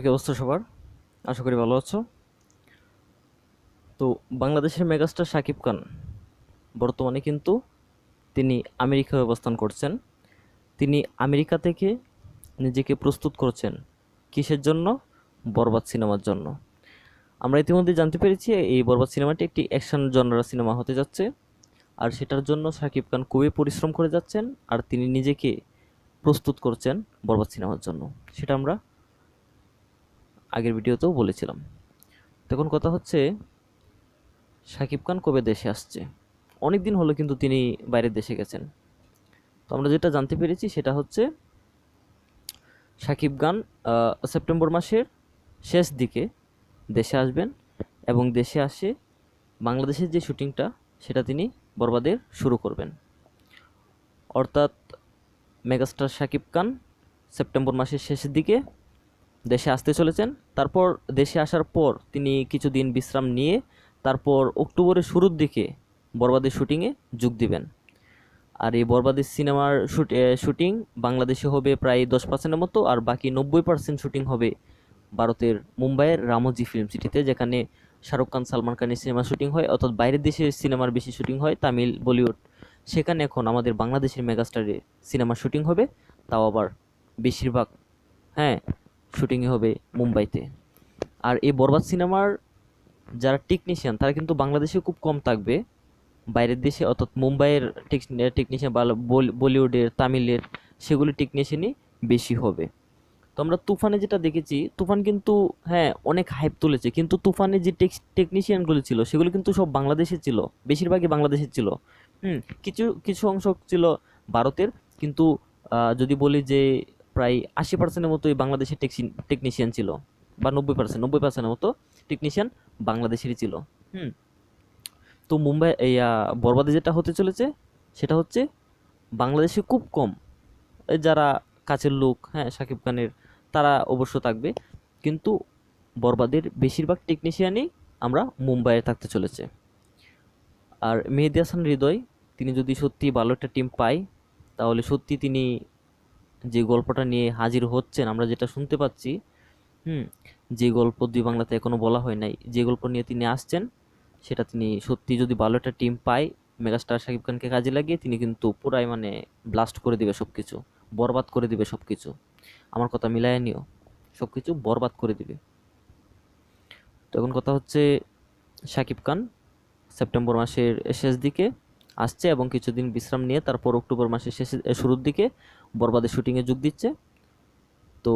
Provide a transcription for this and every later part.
কি অবস্থা সবার? আশা করি ভালো আছো। তো বাংলাদেশের মেগাস্টার শাকিব খান বর্তমানে কিন্তু তিনি আমেরিকায় অবস্থান করছেন। তিনি আমেরিকা থেকে নিজেকে প্রস্তুত করছেন কিসের জন্য? বরবাদ সিনেমার জন্য। আমরা ইতিমধ্যে জানতে পেরেছি এই বরবাদ সিনেমাটি একটি অ্যাকশন জনরা সিনেমা হতে যাচ্ছে। আর সেটার জন্য শাকিব খান খুবই পরিশ্রম করে যাচ্ছেন। আর তিনি নিজেকে প্রস্তুত করছেন বরবাদ সিনেমার জন্য। সেটা আমরা আগের ভিডিওতেও বলেছিলাম। তখন কথা হচ্ছে, শাকিব খান কবে দেশে আসছে? অনেক দিন হলো কিন্তু তিনি বাইরের দেশে গেছেন। তো আমরা যেটা জানতে পেরেছি সেটা হচ্ছে শাকিব খান সেপ্টেম্বর মাসের শেষ দিকে দেশে আসবেন এবং দেশে আসে বাংলাদেশের যে শুটিংটা সেটা তিনি বরবাদের শুরু করবেন। অর্থাৎ মেগাস্টার শাকিব খান সেপ্টেম্বর মাসের শেষের দিকে দেশে আসতে চলেছেন। তারপর দেশে আসার পর তিনি কিছুদিন বিশ্রাম নিয়ে তারপর অক্টোবরের শুরুর দিকে বরবাদের শুটিংয়ে যোগ দিবেন। আর এই বরবাদের সিনেমার শুটিং বাংলাদেশে হবে প্রায় 10% মতো, আর বাকি 90% শুটিং হবে ভারতের মুম্বাইয়ের রামোজি ফিল্ম সিটিতে, যেখানে শাহরুখ খান সালমান খানের সিনেমা শুটিং হয়। অর্থাৎ বাইরের দেশের সিনেমার বেশি শুটিং হয়, তামিল বলিউড। সেখানে এখন আমাদের বাংলাদেশের মেগাস্টারের সিনেমার শুটিং হবে, তাও আবার বেশিরভাগ, হ্যাঁ, শুটিংই হবে মুম্বাইতে। আর এই বরবাদ সিনেমার যারা টেকনিশিয়ান তারা কিন্তু বাংলাদেশে খুব কম থাকবে, বাইরের দেশে অর্থাৎ মুম্বাইয়ের টেকনিশিয়ান বা বলিউডের তামিলের সেগুলি টেকনিশিয়ানই বেশি হবে। তো আমরা তুফানে যেটা দেখেছি, তুফান কিন্তু হ্যাঁ অনেক হাইপ তুলেছে, কিন্তু তুফানে যে টেকনিশিয়ানগুলো ছিল সেগুলো কিন্তু সব বাংলাদেশে ছিল, বেশিরভাগই বাংলাদেশের ছিল। হুম, কিছু কিছু অংশ ছিল ভারতের, কিন্তু যদি বলি যে প্রায় 80%-এর মতোই বাংলাদেশের টেকনিশিয়ান ছিল, বা 90%-এর মতো টেকনিশিয়ান বাংলাদেশেরই ছিল। হুম। তো মুম্বাই এই বরবাদে যেটা হতে চলেছে সেটা হচ্ছে বাংলাদেশে খুব কম, এই যারা কাছের লোক, হ্যাঁ, শাকিব খানের, তারা অবশ্য থাকবে, কিন্তু বরবাদের বেশিরভাগ টেকনিশিয়ানই আমরা মুম্বাইয়ে থাকতে চলেছে। আর মেহেদী হাসান হৃদয়, তিনি যদি সত্যি ভালো একটা টিম পায় তাহলে সত্যি তিনি যে গল্পটা নিয়ে হাজির হচ্ছেন আমরা যেটা শুনতে পাচ্ছি, হুম, যে গল্প দুই বাংলাতে এখনো বলা হয় নাই, যে গল্প নিয়ে তিনি আসছেন সেটা তিনি সত্যি যদি ভালো একটা টিম পায়, মেগাস্টার শাকিব খানকে কাজে লাগিয়ে, তিনি কিন্তু পুরাই মানে ব্লাস্ট করে দিবে সব কিছু, বরবাদ করে দিবে সব কিছু। আমার কথা মিলায় নিও, সব কিছু বরবাদ করে দিবে। তো এখন কথা হচ্ছে, শাকিব খান সেপ্টেম্বর মাসের শেষ দিকে আসছে এবং কিছুদিন বিশ্রাম নিয়ে তারপর অক্টোবর মাসের শুরুর দিকে বরবাদের শুটিংয়ে যোগ দিচ্ছে। তো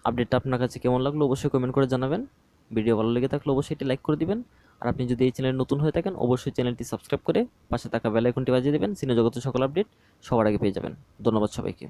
আপডেটটা আপনার কাছে কেমন লাগলো অবশ্যই কমেন্ট করে জানাবেন। ভিডিও ভালো লেগে থাকলে অবশ্যই এটি লাইক করে দিবেন। আর আপনি যদি এই চ্যানেলে নতুন হয়ে থাকেন অবশ্যই চ্যানেলটি সাবস্ক্রাইব করে পাশে থাকা বেল আইকনটি বাজিয়ে দেবেন। সিনে জগতের সকল আপডেট সবার আগে পেয়ে যাবেন। ধন্যবাদ সবাইকে।